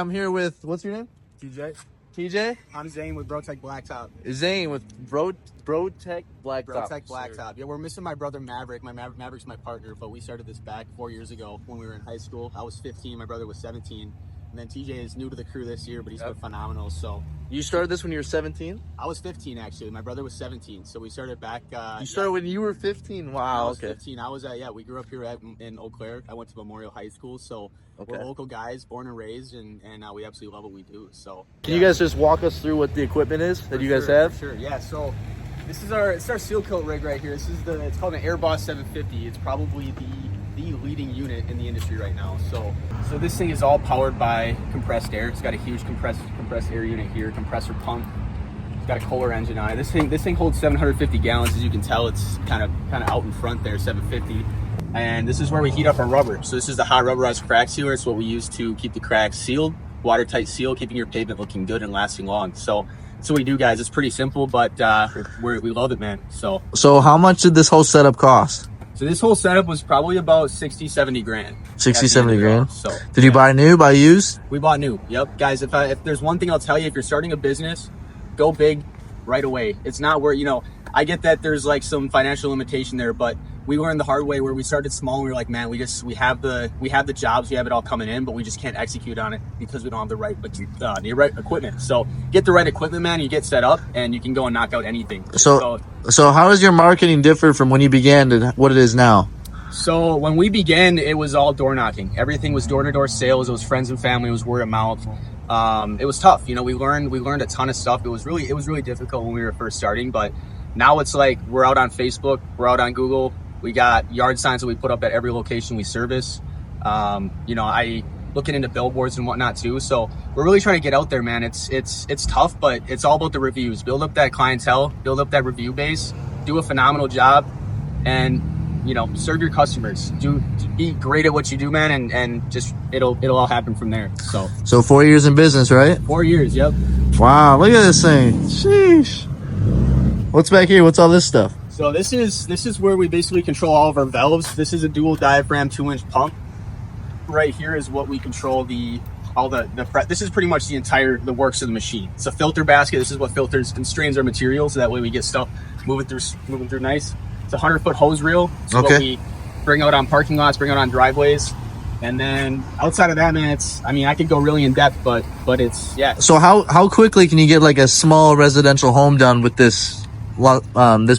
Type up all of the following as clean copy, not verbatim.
I'm here with, what's your name? TJ. TJ? I'm Zane with Brotec Blacktop. Zane with Brotec Blacktop. Brotec Blacktop. Yeah, we're missing my brother Maverick. Maverick's my partner, but we started this back 4 years ago when we were in high school. I was 15, my brother was 17. And then TJ is new to the crew this year, but he's been phenomenal. So You started this when you were 17? I was 15 actually. My brother was 17, so we started back. You started when you were 15? Wow, I was okay. 15. I was we grew up here in Eau Claire. I went to Memorial High School, so we're local guys, born and raised, and we absolutely love what we do. So Can you guys just walk us through what the equipment is that you guys have? Sure. Yeah. So this is our seal coat rig right here. It's called an Airbus 750. It's probably the leading unit in the industry right now. So this thing is all powered by compressed air. It's got a huge compressed air unit here, compressor pump. It's got a Kohler engine on it. This thing holds 750 gallons. As you can tell, it's kind of out in front there, 750. And this is where we heat up our rubber. So this is the hot rubberized crack sealer. It's what we use to keep the cracks sealed, watertight seal, keeping your pavement looking good and lasting long. So that's what we do, guys. It's pretty simple, but we love it, man. So how much did this whole setup cost? So this whole setup was probably about 60, 70 grand. 60, 70 grand? So did you buy new, buy used? We bought new. Yep. Guys, if there's one thing I'll tell you, if you're starting a business, go big right away. It's not where, I get that there's like some financial limitation there, but we learned the hard way where we started small and we were like, man, we have the jobs, we have it all coming in, but we just can't execute on it because we don't have the right equipment. So get the right equipment, man, you get set up and you can go and knock out anything. So how does your marketing differ from when you began to what it is now? So when we began, it was all door knocking. Everything was door-to-door sales. It was friends and family. It was word of mouth. It was tough. We learned a ton of stuff. It was really difficult when we were first starting, but now it's like we're out on Facebook, we're out on Google. We got yard signs that we put up at every location we service. I looking into billboards and whatnot too. So we're really trying to get out there, man. It's tough, but it's all about the reviews. Build up that clientele, build up that review base, do a phenomenal job, and serve your customers. Be great at what you do, man, and just it'll all happen from there. So 4 years in business, right? 4 years, yep. Wow, look at this thing. Sheesh. What's back here? What's all this stuff? So this is where we basically control all of our valves. This is a dual diaphragm 2-inch pump. Right here is what we control this is pretty much the works of the machine. It's a filter basket. This is what filters and strains our material, so that way we get stuff moving through nice. It's a 100-foot hose reel. So what we bring out on parking lots, bring out on driveways. And then outside of that, man, I could go really in depth, but it's, yeah. So how quickly can you get like a small residential home done with this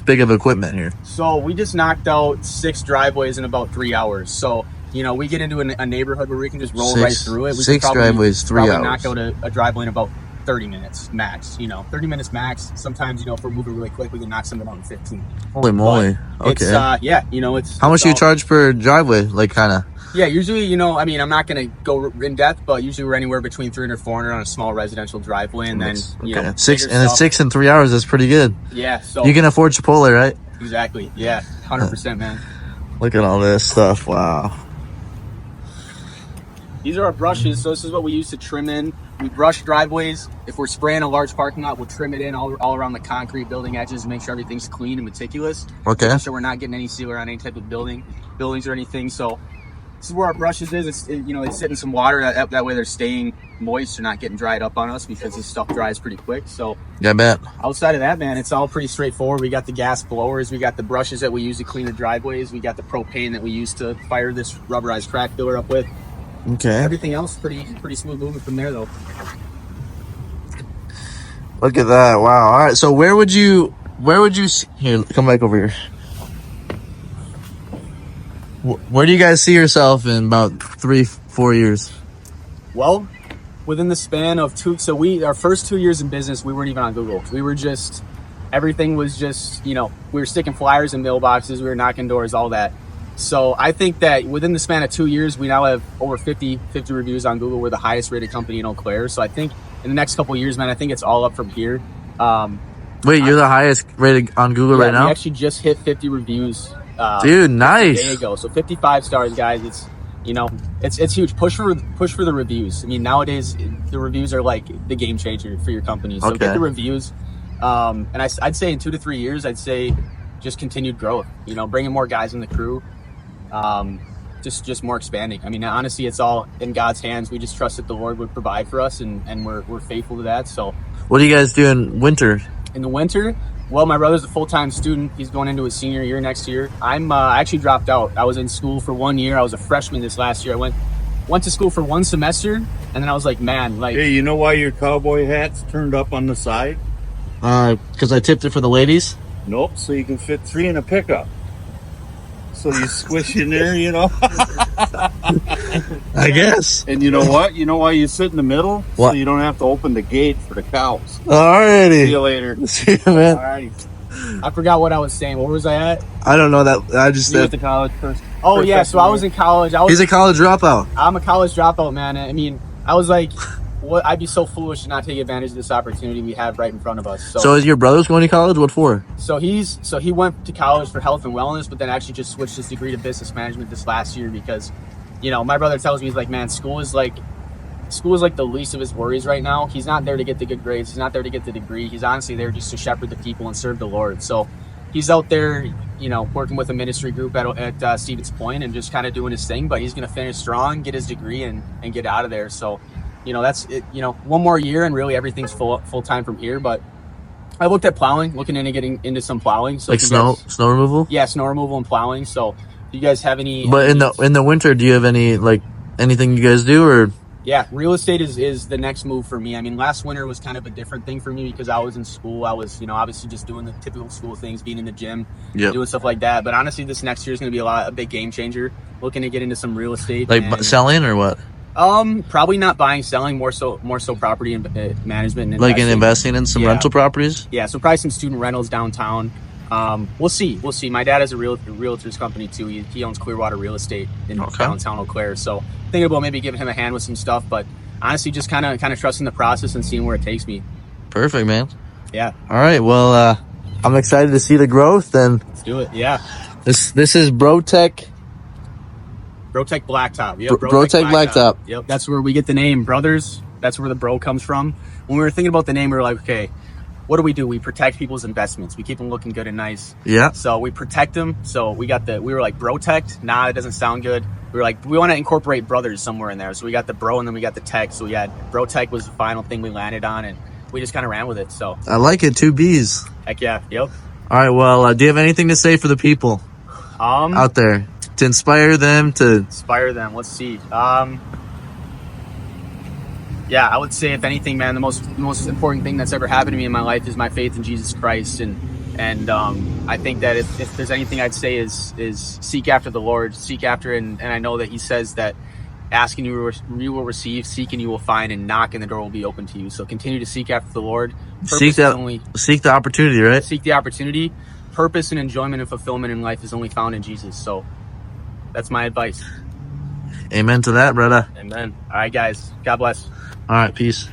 big of equipment here? So we just knocked out 6 driveways in about 3 hours. So, we get into a neighborhood where we can just roll right through it. We six driveways, 3 hours. Knock out a driveway in about 30 minutes max, 30 minutes max. Sometimes, if we're moving really quick, we can knock something out in 15. Holy moly. Okay. It's how much do you charge per driveway? Like kind of? Yeah, usually, I'm not going to go in depth, but usually we're anywhere between 300 and 400 on a small residential driveway. And then, it's 6 in 3 hours. That's pretty good. Yeah. So you can afford Chipotle, right? Exactly. Yeah. 100%, man. Look at all this stuff. Wow. These are our brushes. So this is what we use to trim in. We brush driveways. If we're spraying a large parking lot, we'll trim it in all around the concrete building edges, make sure everything's clean and meticulous. Okay. Make sure we're not getting any sealer on any type of buildings or anything. So this is where our brushes is. They sit in some water. That way they're staying moist. They're not getting dried up on us because this stuff dries pretty quick. So yeah, I bet. Outside of that, man, it's all pretty straightforward. We got the gas blowers. We got the brushes that we use to clean the driveways. We got the propane that we use to fire this rubberized crack filler up with. Okay. Everything else pretty smooth moving from there, though. Look at that. Wow. All right. So where would you here, come back over here. Where do you guys see yourself in about 3-4 years? Well, within the span of our first 2 years in business, we weren't even on Google. Everything was just, we were sticking flyers in mailboxes, we were knocking doors, all that. So I think that within the span of 2 years, we now have over 50 reviews on Google. We're the highest rated company in Eau Claire. So I think in the next couple of years, man, I think it's all up from here. Wait, you're the highest rated on Google right now? We actually just hit 50 reviews. Dude, nice. A day ago. So 55 stars, guys. It's huge. Push for the reviews. Nowadays the reviews are like the game changer for your company. So get the reviews. And I'd say in 2 to 3 years, I'd say just continued growth. Bringing more guys in the crew. just more expanding. I mean, honestly, it's all in God's hands. We just trust that the Lord would provide for us, and we're faithful to that. So What do you guys do in winter? in the winter, well, my brother's a full-time student. He's going into his senior year next year. I actually dropped out. I was in school for 1 year. I was a freshman this last year. I went to school for 1 semester, and then I was like, man, like, Hey, you know why your cowboy hat's turned up on the side? Because I tipped it for the ladies. Nope, so you can fit 3 in a pickup. So you squish in there, you know. I guess. And you know what? You know why you sit in the middle? What? So you don't have to open the gate for the cows. See you Alrighty. later. See you, man. All right. I forgot what I was saying. Where was I at? I don't know that. I just You went said to college first. Oh yeah, so I was in college. he's a college dropout. I'm a college dropout, man. I mean, I was like, what? I'd be so foolish to not take advantage of this opportunity we have right in front of us. So is your brother's going to college? What for? So he went to college for health and wellness, but then actually just switched his degree to business management this last year because, you know, my brother tells me, he's like, man, school is like the least of his worries right now. He's not there to get the good grades. He's not there to get the degree. He's honestly there just to shepherd the people and serve the Lord. So he's out there, you know, working with a ministry group at Stevens Point and just kind of doing his thing, but he's going to finish strong, get his degree and get out of there. So, you know, that's it, you know, 1 more year and really everything's full time from here. But I looked at plowing, looking into getting into some plowing. So Like snow removal? yeah, snow removal and plowing. So do you guys have any? But in the winter, do you have anything you guys do or? Yeah, real estate is the next move for me. I mean, last winter was kind of a different thing for me because I was in school. I was, you know, obviously just doing the typical school things, being in the gym, doing stuff like that. But honestly, this next year is going to be a big game changer. Looking to get into some real estate, Like selling or what? Probably not buying, selling, more so property and management. And Like investing in some rental properties? Yeah, so probably some student rentals downtown. We'll see. My dad has a realtor's company too. He owns Clearwater Real Estate in downtown Eau Claire. So thinking about maybe giving him a hand with some stuff, but honestly, just kind of trusting the process and seeing where it takes me. Perfect, man. Yeah. All right. Well, I'm excited to see the growth. And Let's do it. Yeah. this is Brotec. Brotec Blacktop. Yep. Brotec Blacktop. Yep. That's where we get the name Brothers. That's where the bro comes from. When we were thinking about the name, we were like, okay, what do? We protect people's investments. We keep them looking good and nice. Yeah. So we protect them. So we were like Brotect. Nah, it doesn't sound good. We were like, we want to incorporate brothers somewhere in there. So we got the bro and then we got the tech. So we had Brotec was the final thing we landed on and we just kind of ran with it. So I like it. 2 B's. heck yeah. Yep. All right. Well, do you have anything to say for the people out there to inspire them to? Inspire them. Let's see. Yeah, I would say if anything, man, the most important thing that's ever happened to me in my life is my faith in Jesus Christ, and I think that if there's anything I'd say is seek after the Lord, seek after, and I know that He says that ask and you will receive, seek and you will find, and knock and the door will be open to you. So continue to seek after the Lord. Seek the opportunity, right? Seek the opportunity. Purpose and enjoyment and fulfillment in life is only found in Jesus. So that's my advice. Amen to that, brother. Amen. All right, guys. God bless. All right, peace.